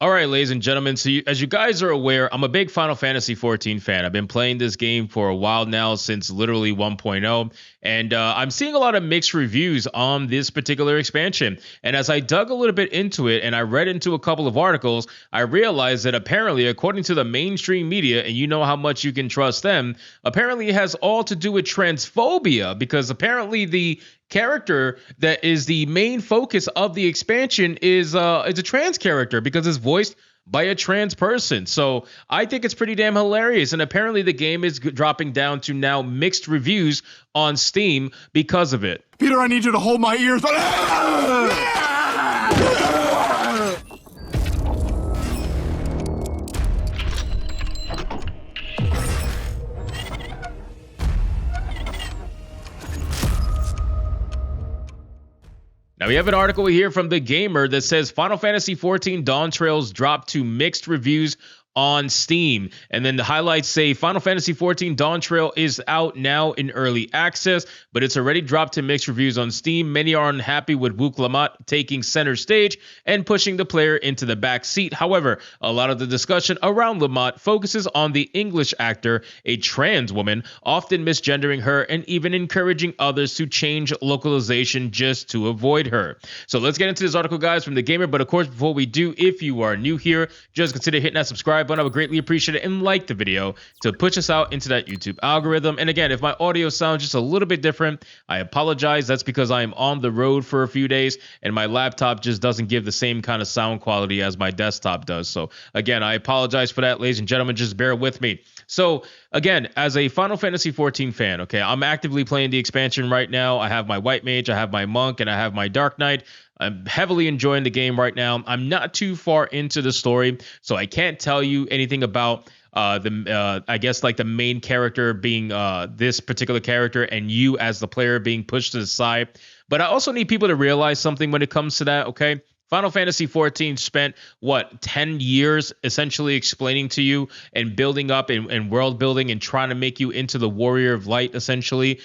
All right, ladies and gentlemen, so as you guys are aware, I'm a big Final Fantasy 14 fan. I've been playing this game for a while now, since literally 1.0, and I'm seeing a lot of mixed reviews on this particular expansion. And as I dug a little bit into it and I read into a couple of articles, I realized that apparently, according to the mainstream media, and you know how much you can trust them, apparently it has all to do with transphobia, because apparently the character that is the main focus of the expansion is a trans character, because it's voiced by a trans person. So I think it's pretty damn hilarious. And apparently the game is dropping down to now mixed reviews on Steam because of it. Peter, I need you to hold my ears. Now, we have an article here from The Gamer that says Final Fantasy XIV Dawntrails dropped to mixed reviews on Steam. And then the highlights say Final Fantasy XIV Dawntrail is out now in early access, but it's already dropped to mixed reviews on Steam. Many are unhappy with Wook Lamont taking center stage and pushing the player into the back seat. However, a lot of the discussion around Lamont focuses on the English actor, a trans woman, often misgendering her and even encouraging others to change localization just to avoid her. So let's get into this article, guys, from The Gamer. But of course, before we do, if you are new here, just consider hitting that subscribe button. I would greatly appreciate it, and like the video to push us out into that YouTube algorithm. And again, if my audio sounds just a little bit different, I apologize. That's because I am on the road for a few days and my laptop just doesn't give the same kind of sound quality as my desktop does. So again, I apologize for that, ladies and gentlemen. Just bear with me. So again, as a Final Fantasy XIV fan, okay, I'm actively playing the expansion right now. I have my White Mage, I have my Monk, and I have my Dark Knight. I'm heavily enjoying the game right now. I'm not too far into the story, so I can't tell you anything about I guess like the main character being this particular character and you as the player being pushed to the side. But I also need people to realize something when it comes to that, okay? Final Fantasy XIV spent, 10 years essentially explaining to you and building up and world building and trying to make you into the Warrior of Light, essentially.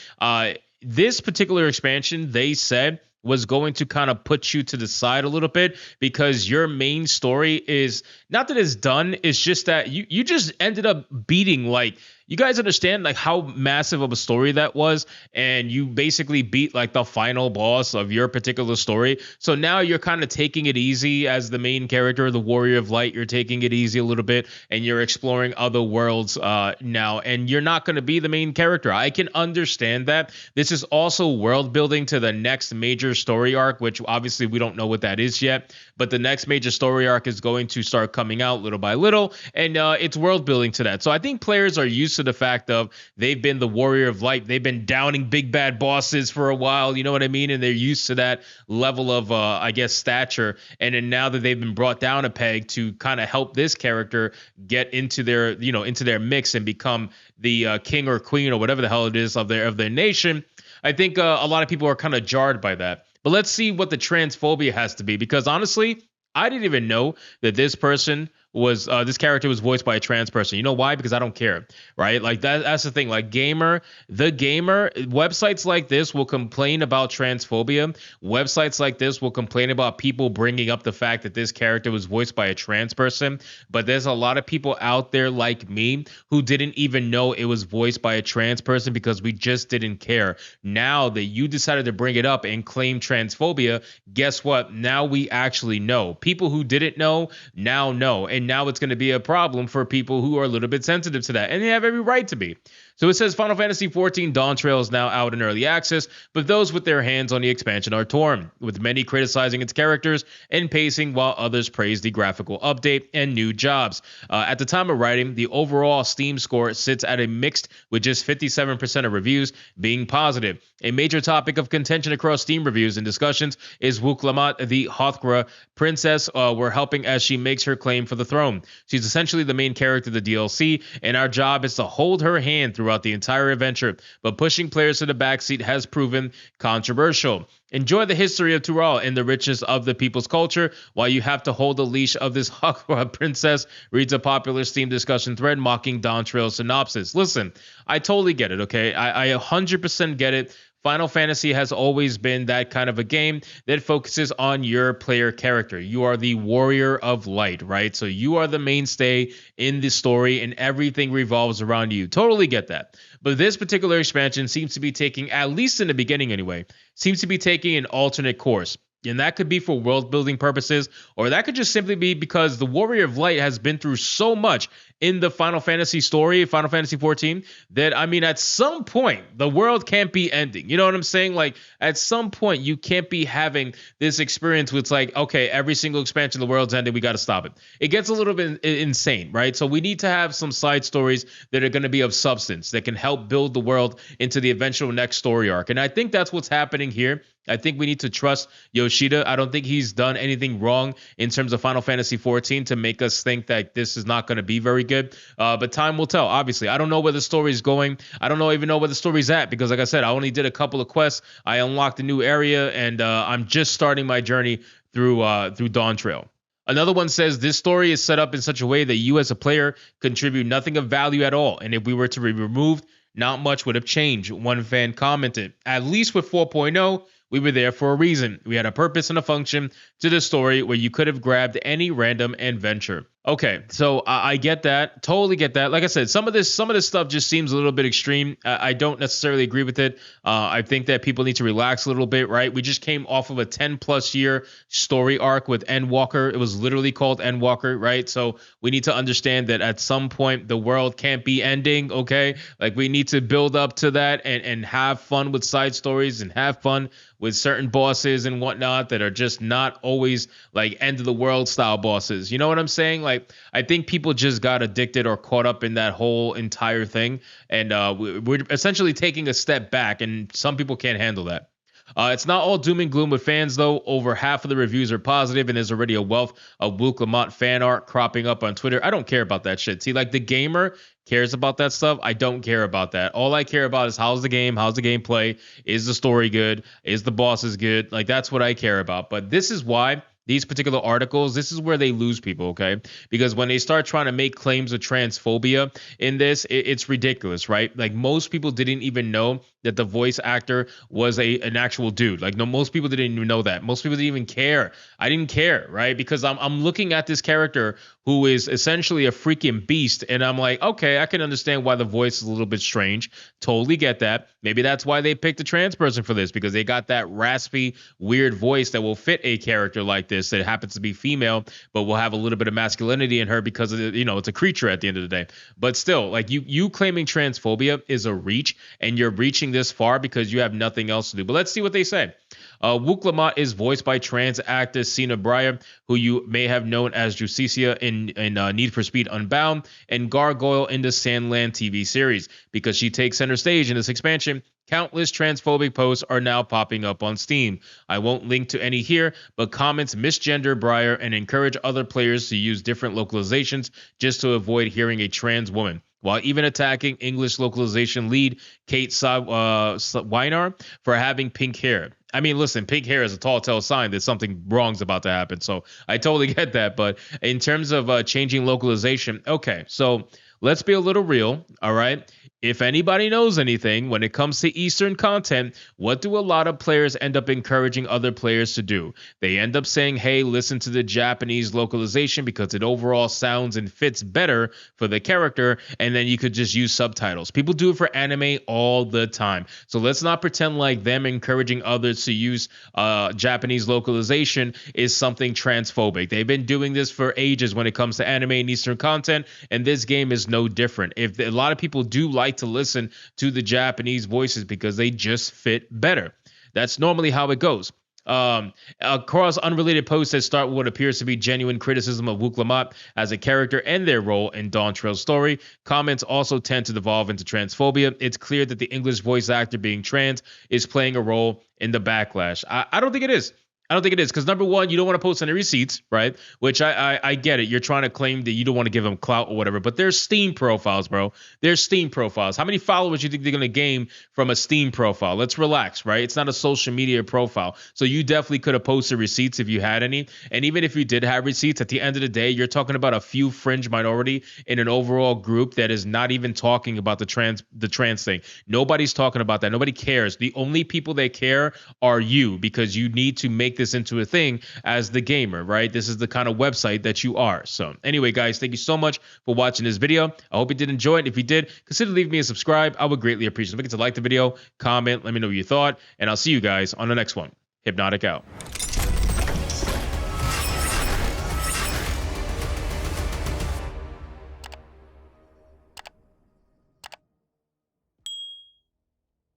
This particular expansion, they said, was going to kind of put you to the side a little bit, because your main story is not that it's done. It's just that you just ended up beating, like, you guys understand like how massive of a story that was, and you basically beat like the final boss of your particular story. So now you're kind of taking it easy as the main character, the Warrior of Light. You're taking it easy a little bit, and you're exploring other worlds now, and you're not going to be the main character. I can understand that. This is also world building to the next major story arc, which obviously we don't know what that is yet, but the next major story arc is going to start coming out little by little, and it's world building to that. So I think players are used to the fact of they've been the Warrior of Light. They've been downing big bad bosses for a while, you know what I mean? And they're used to that level of, I guess, stature. And then now that they've been brought down a peg to kind of help this character get into their, into their mix and become the king or queen or whatever the hell it is of their nation, I think a lot of people are kind of jarred by that. But let's see what the transphobia has to be, because honestly, I didn't even know that this character was voiced by a trans person. You know why? Because I don't care, right? Like that's the thing. Like the gamer, websites like this will complain about transphobia. Websites like this will complain about people bringing up the fact that this character was voiced by a trans person. But there's a lot of people out there like me who didn't even know it was voiced by a trans person because we just didn't care. Now that you decided to bring it up and claim transphobia, guess what? Now we actually know. People who didn't know now know. And now it's going to be a problem for people who are a little bit sensitive to that. And they have every right to be. So it says Final Fantasy XIV Dawntrail is now out in early access, but those with their hands on the expansion are torn, with many criticizing its characters and pacing, while others praise the graphical update and new jobs. At the time of writing, the overall Steam score sits at a mixed, with just 57% of reviews being positive. A major topic of contention across Steam reviews and discussions is Wook Lamont, the Hrothgar princess, were helping as she makes her claim for the throne. She's essentially the main character of the DLC, and our job is to hold her hand throughout the entire adventure, but pushing players to the backseat has proven controversial. Enjoy the history of Tural and the richness of the people's culture while you have to hold the leash of this Hrothgar princess, reads a popular Steam discussion thread mocking Dawntrail's synopsis. Listen, I totally get it, okay? I 100% get it. Final Fantasy has always been that kind of a game that focuses on your player character. You are the warrior of light, right? So you are the mainstay in the story and everything revolves around you. Totally get that. But this particular expansion seems to be taking, at least in the beginning anyway, seems to be taking an alternate course. And that could be for world building purposes, or that could just simply be because the Warrior of Light has been through so much in the Final Fantasy story, Final Fantasy 14, that I mean, at some point, the world can't be ending. You know what I'm saying? Like, at some point, you can't be having this experience with, like, okay, every single expansion, the world's ending, we got to stop it. It gets a little bit insane, right? So we need to have some side stories that are going to be of substance that can help build the world into the eventual next story arc. And I think that's what's happening here. I think we need to trust Yoshida. I don't think he's done anything wrong in terms of Final Fantasy 14 to make us think that this is not going to be very good. But time will tell, obviously. I don't know where the story's going. I don't even know where the story's at because, like I said, I only did a couple of quests. I unlocked a new area, and I'm just starting my journey through Dawntrail. Another one says this story is set up in such a way that you as a player contribute nothing of value at all. And if we were to be removed, not much would have changed. One fan commented, at least with 4.0, we were there for a reason. We had a purpose and a function to the story where you could have grabbed any random adventure. Okay, so I get that. Totally get that. Like I said, some of this stuff just seems a little bit extreme. I don't necessarily agree with it. I think that people need to relax a little bit, right? We just came off of a 10-plus year story arc with Endwalker. It was literally called Endwalker, right? So we need to understand that at some point the world can't be ending, okay? Like, we need to build up to that and have fun with side stories and have fun with certain bosses and whatnot that are just not always like end of the world style bosses. You know what I'm saying? Like, I think people just got addicted or caught up in that whole entire thing. And we're essentially taking a step back, and some people can't handle that. It's not all doom and gloom with fans, though. Over half of the reviews are positive, and there's already a wealth of Luke Lamont fan art cropping up on Twitter. I don't care about that shit. See, like, the gamer cares about that stuff. I don't care about that. All I care about is how's the game, how's the gameplay, is the story good, is the bosses good? Like, that's what I care about. But this is why these particular articles, this is where they lose people, okay? Because when they start trying to make claims of transphobia in this, it's ridiculous, right? Like, most people didn't even know that the voice actor was an actual dude. Like, no, most people didn't even know that. Most people didn't even care. I didn't care, right? Because I'm looking at this character who is essentially a freaking beast, and I'm like, okay, I can understand why the voice is a little bit strange. Totally get that. Maybe that's why they picked a trans person for this, because they got that raspy, weird voice that will fit a character like this that happens to be female, but will have a little bit of masculinity in her because of, it's a creature at the end of the day. But still, like, you claiming transphobia is a reach, and you're reaching this far because you have nothing else to do. But let's see what they say. Wook Lamont is voiced by trans actor Sina Breyer, who you may have known as Justicia in Need for Speed Unbound and Gargoyle in the Sandland TV series. Because she takes center stage in this expansion, countless transphobic posts are now popping up on Steam. I won't link to any here, but comments misgender Breyer and encourage other players to use different localizations just to avoid hearing a trans woman, while even attacking English localization lead Kate Weinar for having pink hair. I mean, listen, pink hair is a tall tale sign that something wrong's about to happen. So I totally get that. But in terms of changing localization, okay, so let's be a little real, all right? If anybody knows anything, when it comes to Eastern content, what do a lot of players end up encouraging other players to do? They end up saying, hey, listen to the Japanese localization because it overall sounds and fits better for the character, and then you could just use subtitles. People do it for anime all the time. So let's not pretend like them encouraging others to use Japanese localization is something transphobic. They've been doing this for ages when it comes to anime and Eastern content, and this game is no different. If a lot of people do like to listen to the Japanese voices because they just fit better. That's normally how it goes. Across unrelated posts that start with what appears to be genuine criticism of Wook Lamont as a character and their role in Dawntrail's story, comments also tend to devolve into transphobia. It's clear that the English voice actor being trans is playing a role in the backlash. I don't think it is. I don't think it is because number one, you don't want to post any receipts, right? Which I get it. You're trying to claim that you don't want to give them clout or whatever, but there's Steam profiles, bro. There's Steam profiles. How many followers do you think they're gonna gain from a Steam profile? Let's relax, right? It's not a social media profile, so you definitely could have posted receipts if you had any. And even if you did have receipts, at the end of the day, you're talking about a few fringe minority in an overall group that is not even talking about the trans thing. Nobody's talking about that. Nobody cares. The only people that care are you because you need to make this into a thing as the gamer, right? This is the kind of website that you are. So anyway, guys, thank you so much for watching this video. I hope you did enjoy it. If you did, consider leaving me a subscribe. I would greatly appreciate it. Don't forget to like the video, comment, let me know what you thought, and I'll see you guys on the next one. Hypnotic out.